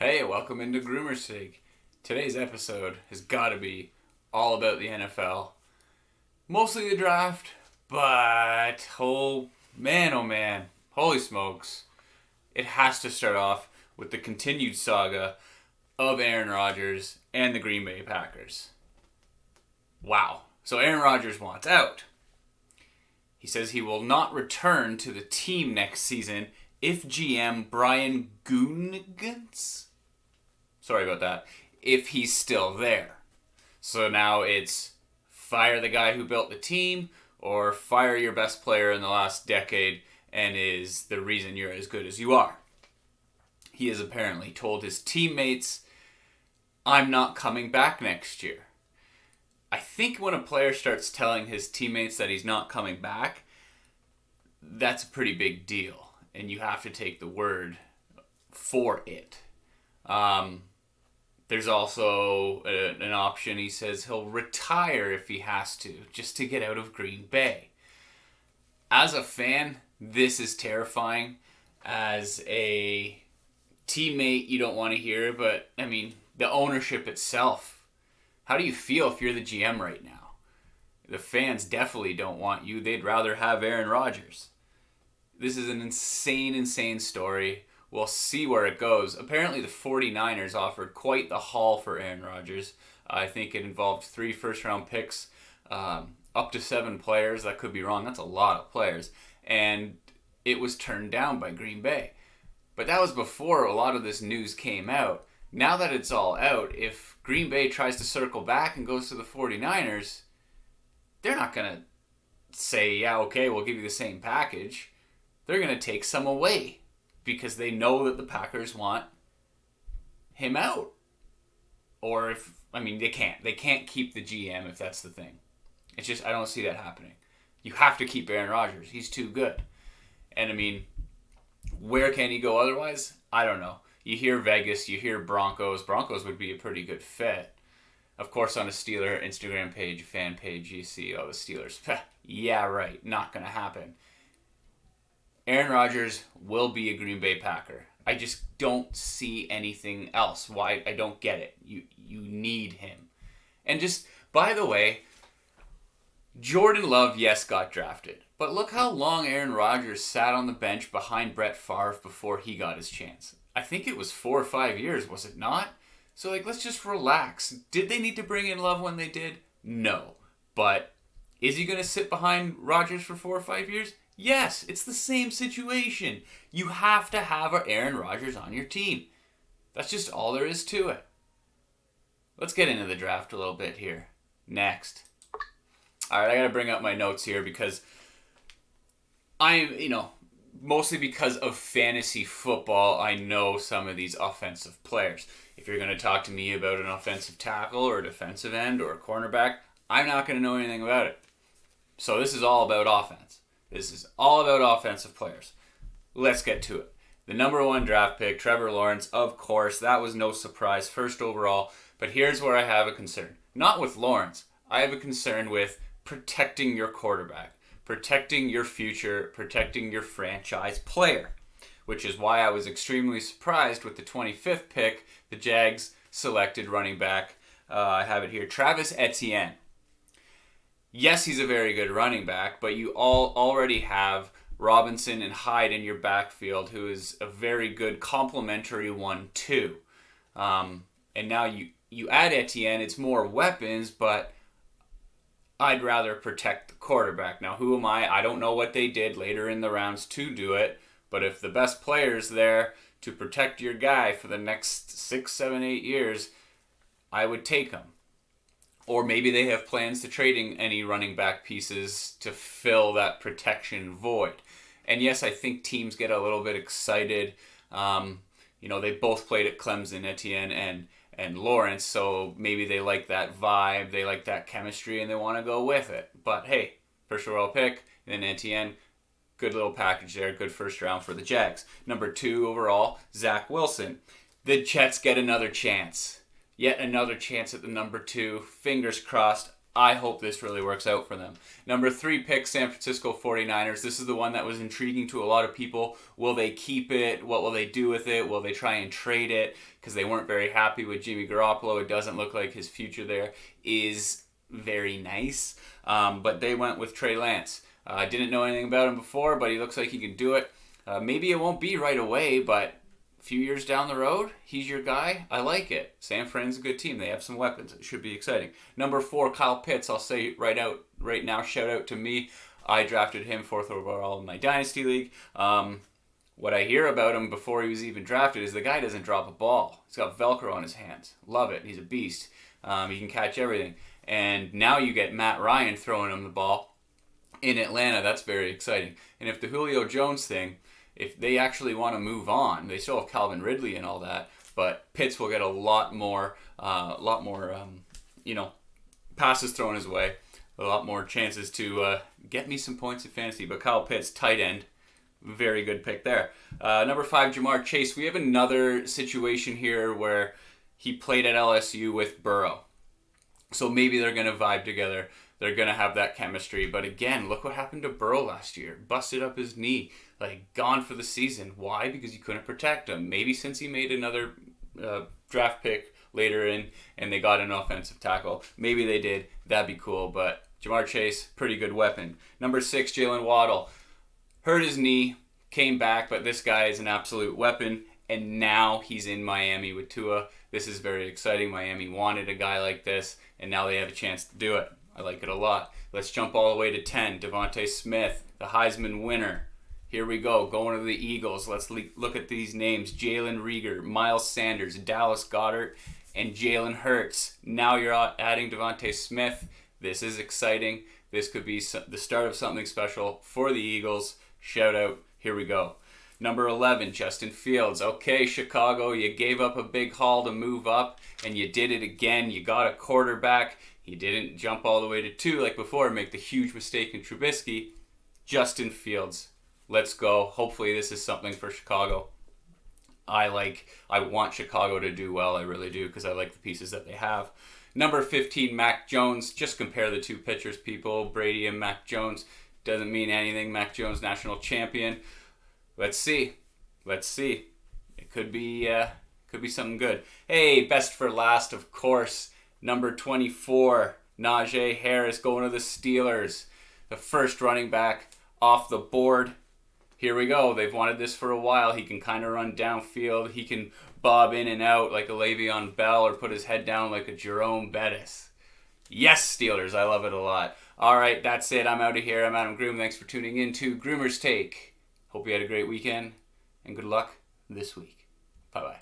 Hey, welcome into GroomersTake. Today's episode has got to be all about the NFL. Mostly the draft, but oh man, holy smokes. It has to start off with the continued saga of Aaron Rodgers and the Green Bay Packers. Wow. So Aaron Rodgers wants out. He says he will not return to the team next season if GM Brian Gutekunst, sorry about that, if he's still there. So now it's fire the guy who built the team or fire your best player in the last decade and is the reason you're as good as you are. He has apparently told his teammates, I'm not coming back next year. I think when a player starts telling his teammates that he's not coming back, that's a pretty big deal. And you have to take the word for it. There's also an option. He says he'll retire if he has to, just to get out of Green Bay. As a fan, this is terrifying. As a teammate, you don't want to hear it, but I mean, the ownership itself. How do you feel if you're the GM right now? The fans definitely don't want you. They'd rather have Aaron Rodgers. This is an insane story. We'll see where it goes. Apparently the 49ers offered quite the haul for Aaron Rodgers. I think it involved 3 first-round picks, up to 7 players. That could be wrong. That's a lot of players. And it was turned down by Green Bay. But that was before a lot of this news came out. Now that it's all out, if Green Bay tries to circle back and goes to the 49ers, they're not going to say, yeah, okay, we'll give you the same package. They're going to take some away because they know that the Packers want him out. Or they can't keep the GM if that's the thing. It's just, I don't see that happening. You have to keep Aaron Rodgers. He's too good. And where can he go otherwise? I don't know. You hear Vegas, you hear Broncos. Broncos would be a pretty good fit. Of course, on a Steeler Instagram page, fan page, you see, oh, the Steelers. Yeah, right. Not going to happen. Aaron Rodgers will be a Green Bay Packer. I just don't see anything else. Why? I don't get it. You need him. And just, by the way, Jordan Love, yes, got drafted. But look how long Aaron Rodgers sat on the bench behind Brett Favre before he got his chance. I think it was 4 or 5 years, was it not? So, let's just relax. Did they need to bring in Love when they did? No. But is he going to sit behind Rodgers for 4 or 5 years? Yes, it's the same situation. You have to have Aaron Rodgers on your team. That's just all there is to it. Let's get into the draft a little bit here. Next. All right, I got to bring up my notes here because mostly because of fantasy football, I know some of these offensive players. If you're going to talk to me about an offensive tackle or a defensive end or a cornerback, I'm not going to know anything about it. So this is all about offense. This is all about offensive players. Let's get to it. The number 1 draft pick, Trevor Lawrence, of course, that was no surprise, first overall. But here's where I have a concern. Not with Lawrence. I have a concern with protecting your quarterback, protecting your future, protecting your franchise player, which is why I was extremely surprised with the 25th pick, the Jags selected running back. I have it here, Travis Etienne. Yes, he's a very good running back, but you already have Robinson and Hyde in your backfield, who is a very good complementary 1-2. And now you add Etienne, it's more weapons, but I'd rather protect the quarterback. Now, who am I? I don't know what they did later in the rounds to do it, but if the best player's there to protect your guy for the next 6, 7, 8 years, I would take him. Or maybe they have plans to trading any running back pieces to fill that protection void. And yes, I think teams get a little bit excited. They both played at Clemson, Etienne and Lawrence, so maybe they like that vibe, they like that chemistry, and they want to go with it. But hey, first overall pick, and then Etienne, good little package there, good first round for the Jags. Number 2 overall, Zach Wilson. The Jets get another chance. Yet another chance at the number 2. Fingers crossed. I hope this really works out for them. Number 3 pick, San Francisco 49ers. This is the one that was intriguing to a lot of people. Will they keep it? What will they do with it? Will they try and trade it? Because they weren't very happy with Jimmy Garoppolo. It doesn't look like his future there is very nice. But they went with Trey Lance. I didn't know anything about him before, but he looks like he can do it. Maybe it won't be right away, but a few years down the road, he's your guy. I like it. San Fran's a good team. They have some weapons. It should be exciting. Number 4, Kyle Pitts. I'll say right now, shout out to me. I drafted him 4th overall in my Dynasty League. What I hear about him before he was even drafted is the guy doesn't drop a ball. He's got Velcro on his hands. Love it. He's a beast. He can catch everything. And now you get Matt Ryan throwing him the ball in Atlanta. That's very exciting. And if the Julio Jones thing, if they actually want to move on, they still have Calvin Ridley and all that, but Pitts will get a lot more, passes thrown his way, a lot more chances to get me some points in fantasy. But Kyle Pitts, tight end, very good pick there. Number 5, Jamar Chase. We have another situation here where he played at LSU with Burrow, so maybe they're going to vibe together. They're going to have that chemistry. But again, look what happened to Burrow last year. Busted up his knee. Gone for the season. Why? Because you couldn't protect him. Maybe since he made another draft pick later in and they got an offensive tackle. Maybe they did. That'd be cool. But Jamar Chase, pretty good weapon. Number 6, Jalen Waddle. Hurt his knee. Came back. But this guy is an absolute weapon. And now he's in Miami with Tua. This is very exciting. Miami wanted a guy like this. And now they have a chance to do it. I like it a lot. Let's jump all the way to 10. Devontae Smith, the Heisman winner. Here we go, going to the Eagles. Let's look at these names. Jalen Reagor, Miles Sanders, Dallas Goedert, and Jalen Hurts. Now you're adding Devontae Smith. This is exciting. This could be the start of something special for the Eagles. Shout out. Here we go. Number 11, Justin Fields. Okay, Chicago, you gave up a big haul to move up, and you did it again. You got a quarterback. He didn't jump all the way to 2 like before, make the huge mistake in Trubisky. Justin Fields. Let's go. Hopefully this is something for Chicago. I want Chicago to do well. I really do, because I like the pieces that they have. Number 15, Mac Jones. Just compare the 2 pitchers, people. Brady and Mac Jones. Doesn't mean anything. Mac Jones, national champion. Let's see. It could be something good. Hey, best for last, of course. Number 24, Najee Harris going to the Steelers. The first running back off the board. Here we go. They've wanted this for a while. He can kind of run downfield. He can bob in and out like a Le'Veon Bell or put his head down like a Jerome Bettis. Yes, Steelers. I love it a lot. All right, that's it. I'm out of here. I'm Adam Groom. Thanks for tuning in to Groomer's Take. Hope you had a great weekend, and good luck this week. Bye-bye.